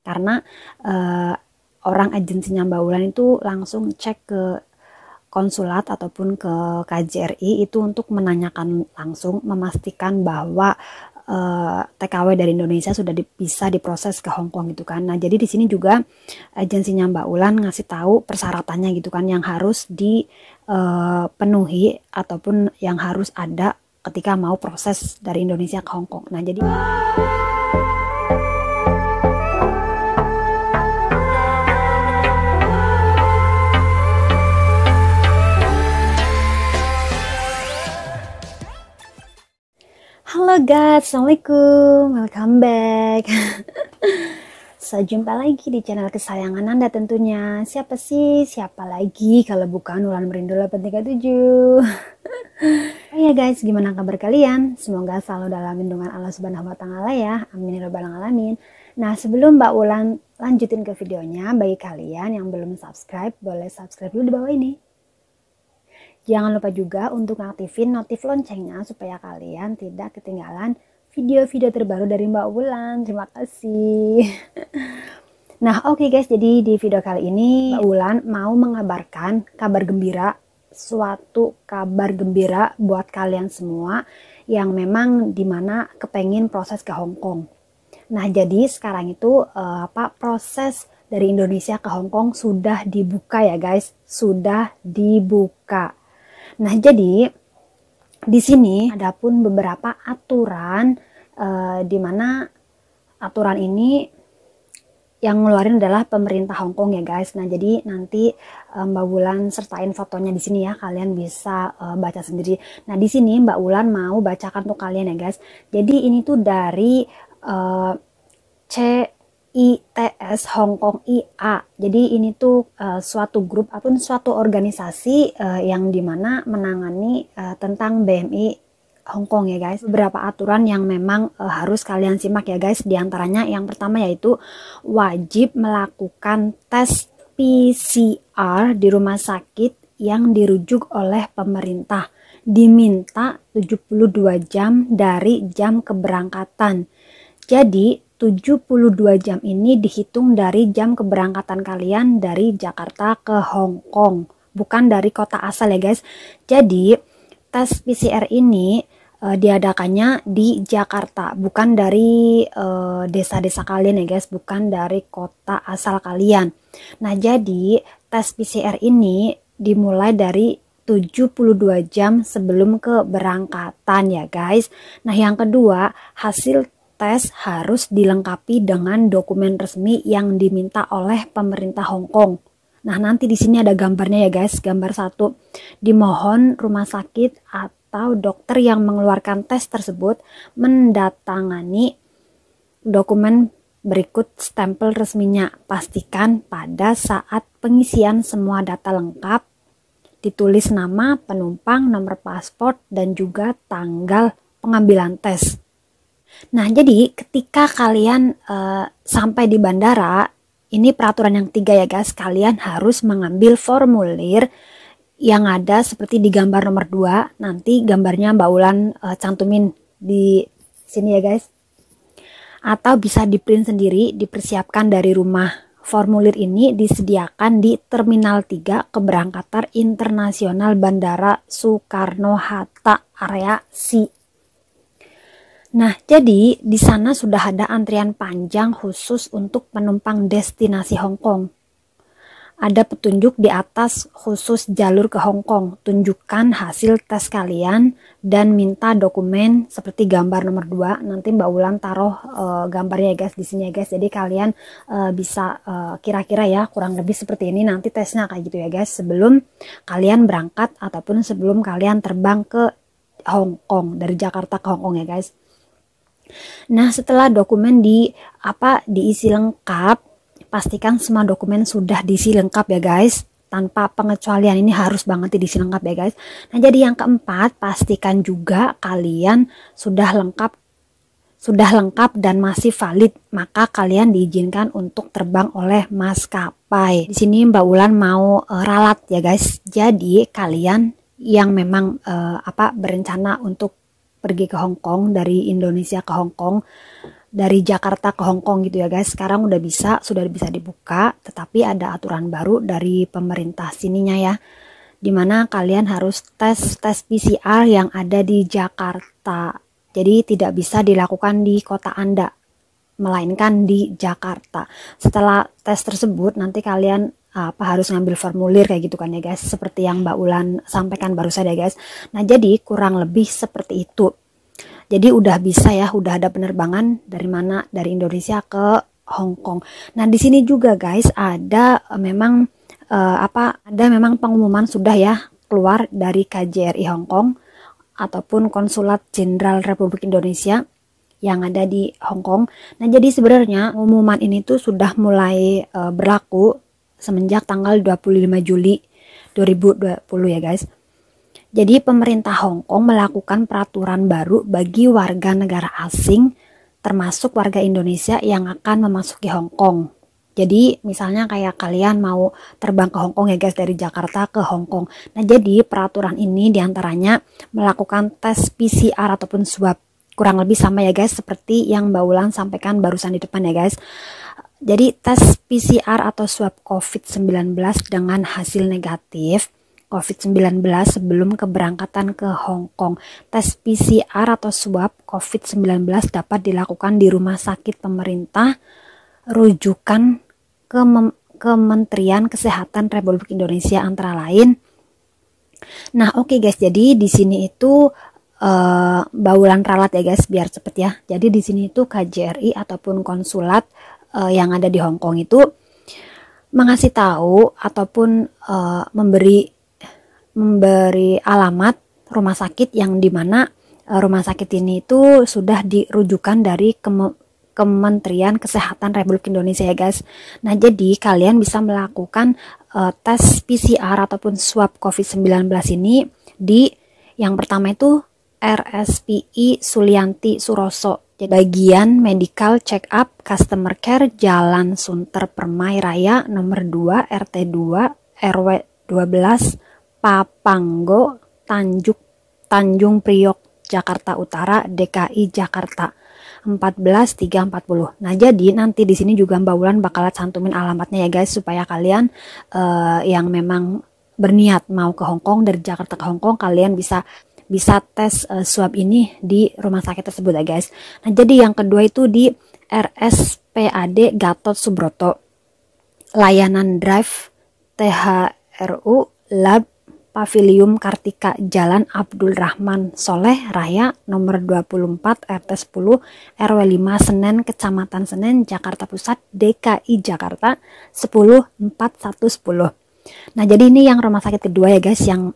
karena orang agensinya Mbak Wulan itu langsung cek ke konsulat ataupun ke KJRI itu untuk menanyakan langsung, memastikan bahwa TKW dari Indonesia sudah bisa diproses ke Hong Kong gitu kan. Nah, jadi di sini juga agensinya Mbak Wulan ngasih tahu persyaratannya gitu kan yang harus dipenuhi ataupun yang harus ada ketika mau proses dari Indonesia ke Hong Kong. Nah, jadi halo guys, assalamualaikum, welcome back. So, jumpa lagi di channel kesayangan Anda tentunya. Siapa sih? Siapa lagi kalau bukan Wulan Merindu 837. Oh ya guys, gimana kabar kalian? Semoga selalu dalam lindungan Allah Subhanahu wa Ta'ala ya. Amin ya rabbal alamin. Nah, sebelum Mbak Wulan lanjutin ke videonya, bagi kalian yang belum subscribe, boleh subscribe dulu di bawah ini. Jangan lupa juga untuk aktifin notif loncengnya supaya kalian tidak ketinggalan video-video terbaru dari Mbak Wulan. Terima kasih. Nah, oke guys, jadi di video kali ini Mbak Wulan mau mengabarkan kabar gembira, suatu kabar gembira buat kalian semua yang memang dimana kepengin proses ke Hong Kong. Nah, jadi sekarang itu proses dari Indonesia ke Hong Kong sudah dibuka ya guys, sudah dibuka. Nah, jadi di sini ada pun beberapa aturan di mana aturan ini yang ngeluarin adalah pemerintah Hong Kong ya guys. Nah, jadi nanti Mbak Wulan sertain fotonya di sini ya, kalian bisa baca sendiri. Nah, di sini Mbak Wulan mau bacakan untuk kalian ya guys. Jadi ini tuh dari CITS Hong Kong IA. Jadi ini tuh suatu grup ataupun suatu organisasi yang dimana menangani tentang BMI Hong Kong ya guys. Beberapa aturan yang memang harus kalian simak ya guys. Di antaranya yang pertama yaitu wajib melakukan tes PCR di rumah sakit yang dirujuk oleh pemerintah. Diminta 72 jam dari jam keberangkatan. Jadi 72 jam ini dihitung dari jam keberangkatan kalian dari Jakarta ke Hong Kong, bukan dari kota asal ya guys. Jadi tes PCR ini diadakannya di Jakarta, bukan dari desa-desa kalian ya guys, bukan dari kota asal kalian. Nah, jadi tes PCR ini dimulai dari 72 jam sebelum keberangkatan ya guys. Nah, yang kedua, hasil tes harus dilengkapi dengan dokumen resmi yang diminta oleh pemerintah Hong Kong. Nah, nanti di sini ada gambarnya ya guys. Gambar 1. Dimohon rumah sakit atau dokter yang mengeluarkan tes tersebut mendatangani dokumen berikut stempel resminya. Pastikan pada saat pengisian semua data lengkap, ditulis nama penumpang, nomor paspor, dan juga tanggal pengambilan tes. Nah, jadi ketika kalian sampai di bandara, ini peraturan yang 3 ya guys, kalian harus mengambil formulir yang ada seperti di gambar nomor 2. Nanti gambarnya Mbak Wulan cantumin di sini ya guys. Atau bisa di print sendiri, dipersiapkan dari rumah. Formulir ini disediakan di Terminal 3 Keberangkatan Internasional Bandara Soekarno-Hatta Area C. Nah, jadi di sana sudah ada antrian panjang khusus untuk penumpang destinasi Hong Kong. Ada petunjuk di atas khusus jalur ke Hong Kong. Tunjukkan hasil tes kalian dan minta dokumen seperti gambar nomor 2. Nanti Mbak Wulan taruh gambarnya ya guys di sini ya guys. Jadi kalian bisa kira-kira ya kurang lebih seperti ini nanti tesnya kayak gitu ya guys. Sebelum kalian berangkat ataupun sebelum kalian terbang ke Hong Kong, dari Jakarta ke Hong Kong ya guys. Nah, setelah dokumen diisi lengkap, pastikan semua dokumen sudah diisi lengkap ya guys. Tanpa pengecualian, ini harus banget diisi lengkap ya guys. Nah, jadi yang keempat, pastikan juga kalian sudah lengkap dan masih valid, maka kalian diizinkan untuk terbang oleh maskapai. Di sini Mbak Wulan mau ralat ya guys. Jadi kalian yang memang berencana untuk pergi ke Hong Kong, dari Indonesia ke Hong Kong, dari Jakarta ke Hong Kong gitu ya guys. Sekarang sudah bisa dibuka, tetapi ada aturan baru dari pemerintah sininya ya, dimana kalian harus tes PCR yang ada di Jakarta. Jadi tidak bisa dilakukan di kota Anda, melainkan di Jakarta. Setelah tes tersebut nanti kalian harus ngambil formulir kayak gitu kan ya guys, seperti yang Mbak Ulan sampaikan barusan ya guys. Nah jadi kurang lebih seperti itu. Jadi udah bisa ya, udah ada penerbangan dari Indonesia ke Hong Kong. Nah di sini juga guys ada memang pengumuman sudah ya keluar dari KJRI Hong Kong ataupun Konsulat Jenderal Republik Indonesia yang ada di Hong Kong. Nah jadi sebenarnya pengumuman ini tuh sudah mulai berlaku semenjak tanggal 25 Juli 2020 ya guys. Jadi pemerintah Hong Kong melakukan peraturan baru bagi warga negara asing termasuk warga Indonesia yang akan memasuki Hong Kong. Jadi misalnya kayak kalian mau terbang ke Hong Kong ya guys, dari Jakarta ke Hong Kong. Nah jadi peraturan ini diantaranya melakukan tes PCR ataupun swab. Kurang lebih sama ya guys seperti yang Mbak Ulan sampaikan barusan di depan ya guys. Jadi tes PCR atau swab COVID-19 dengan hasil negatif COVID-19 sebelum keberangkatan ke Hong Kong. Tes PCR atau swab COVID-19 dapat dilakukan di rumah sakit pemerintah rujukan Kementerian Kesehatan Republik Indonesia antara lain. Nah, oke guys, jadi di sini itu baulan ralat ya guys, biar cepet ya. Jadi di sini itu KJRI ataupun konsulat yang ada di Hong Kong itu mengasih tahu ataupun memberi alamat rumah sakit yang dimana rumah sakit ini itu sudah dirujukan dari Kementerian Kesehatan Republik Indonesia ya guys. Nah jadi kalian bisa melakukan tes PCR ataupun swab COVID-19 ini di yang pertama itu RSPI Sulianti Suroso, bagian medical check up customer care Jalan Sunter Permai Raya nomor 2 RT 2 RW 12 Papanggo, Tanjung Priok, Jakarta Utara, DKI Jakarta 14340. Nah, jadi nanti di sini juga Mbak Wulan bakal cantumin alamatnya ya guys, supaya kalian yang memang berniat mau ke Hong Kong, dari Jakarta ke Hong Kong, kalian bisa tes swab ini di rumah sakit tersebut ya guys. Nah, jadi yang kedua itu di RSPAD Gatot Subroto, layanan drive THRU Lab Pavilium Kartika Jalan Abdul Rahman Soleh Raya nomor 24 RT 10 RW 5 Senen Kecamatan Senen Jakarta Pusat DKI Jakarta 14110. Nah, jadi ini yang rumah sakit kedua ya guys yang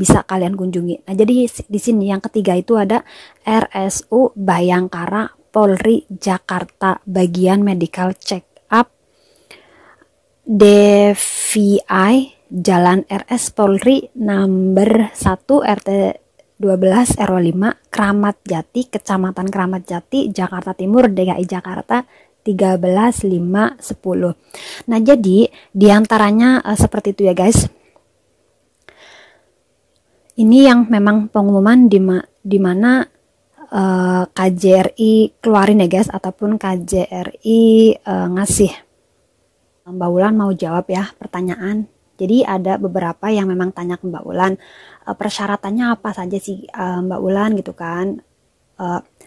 bisa kalian kunjungi. Nah, jadi di sini yang ketiga itu ada RSU Bayangkara Polri Jakarta bagian medical check up DVI Jalan RS Polri nomor 1 RT 12 RW 5 Kramat Jati Kecamatan Kramat Jati Jakarta Timur DKI Jakarta 13510. Nah, jadi diantaranya seperti itu ya guys. Ini yang memang pengumuman di mana KJRI keluarin ya guys, ataupun KJRI ngasih. Mbak Wulan mau jawab ya pertanyaan. Jadi ada beberapa yang memang tanya ke Mbak Wulan, persyaratannya apa saja sih Mbak Wulan gitu kan,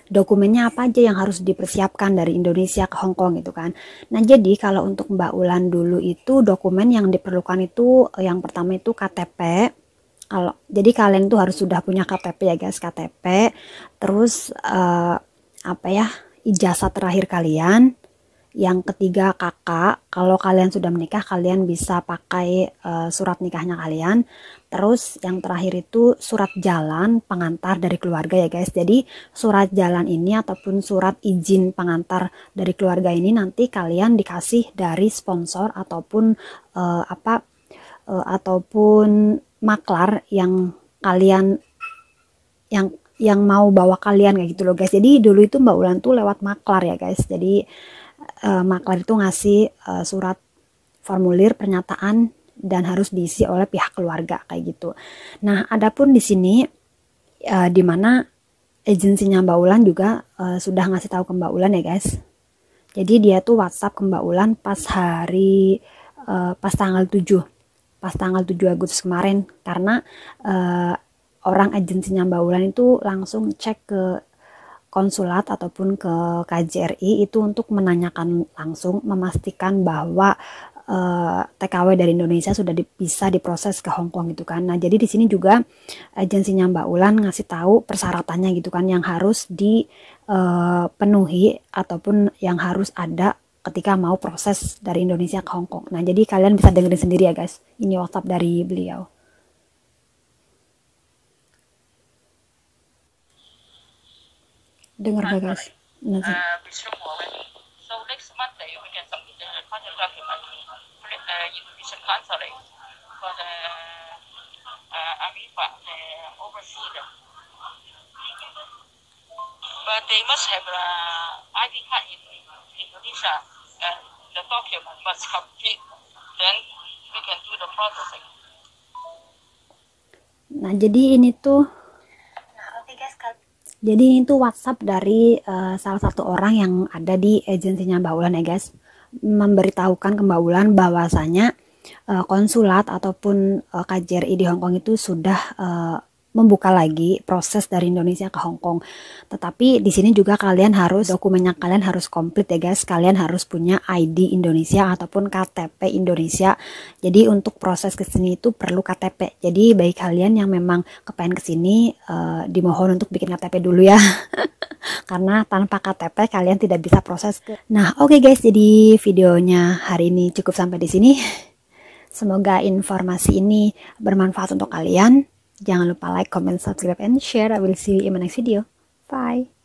dokumennya apa aja yang harus dipersiapkan dari Indonesia ke Hong Kong gitu kan. Nah jadi kalau untuk Mbak Wulan dulu itu dokumen yang diperlukan itu yang pertama itu KTP. Jadi kalian tuh harus sudah punya KTP ya guys, KTP, terus ijazah terakhir kalian. Yang ketiga kakak, kalau kalian sudah menikah kalian bisa pakai surat nikahnya kalian. Terus yang terakhir itu surat jalan pengantar dari keluarga ya guys. Jadi surat jalan ini ataupun surat izin pengantar dari keluarga ini nanti kalian dikasih dari sponsor ataupun ataupun maklar yang kalian yang mau bawa kalian kayak gitu loh guys. Jadi dulu itu Mbak Wulan tuh lewat maklar ya guys. Jadi maklar itu ngasih surat formulir pernyataan dan harus diisi oleh pihak keluarga kayak gitu. Nah, adapun di sini di mana agensinya Mbak Ulan juga sudah ngasih tahu ke Mbak Ulan ya guys. Jadi dia tuh WhatsApp ke Mbak Ulan pas pas tanggal 7 Agustus kemarin, karena orang agensinya Mbak Ulan itu langsung cek ke konsulat ataupun ke KJRI itu untuk menanyakan langsung, memastikan bahwa TKW dari Indonesia sudah bisa diproses ke Hong Kong gitu kan. Nah, jadi di sini juga agensinya Mbak Ulan ngasih tahu persyaratannya gitu kan, yang harus dipenuhi ataupun yang harus ada ketika mau proses dari Indonesia ke Hong Kong. Nah, jadi kalian bisa dengerin sendiri ya guys. Ini WhatsApp dari beliau. Dengar gak guys? Nanti. So next Monday we can submit the final document Indonesian consulate for the Aviva, the overseas. But they must have ID card in Indonesia, and the document must complete. Then we can do the processing. Nah, jadi ini tuh WhatsApp dari salah satu orang yang ada di agensinya Mbak Ulan ya guys, memberitahukan ke Mbak Ulan bahwasanya konsulat ataupun KJRI di Hong Kong itu sudah membuka lagi proses dari Indonesia ke Hong Kong. Tetapi di sini juga kalian harus, dokumennya kalian harus komplit ya guys. Kalian harus punya ID Indonesia ataupun KTP Indonesia. Jadi untuk proses ke sini itu perlu KTP. Jadi bagi kalian yang memang kepengen ke sini, dimohon untuk bikin KTP dulu ya. Karena tanpa KTP kalian tidak bisa proses ke. Nah, oke guys, jadi videonya hari ini cukup sampai di sini. Semoga informasi ini bermanfaat untuk kalian. Jangan lupa like, comment, subscribe, and share. I will see you in my next video. Bye.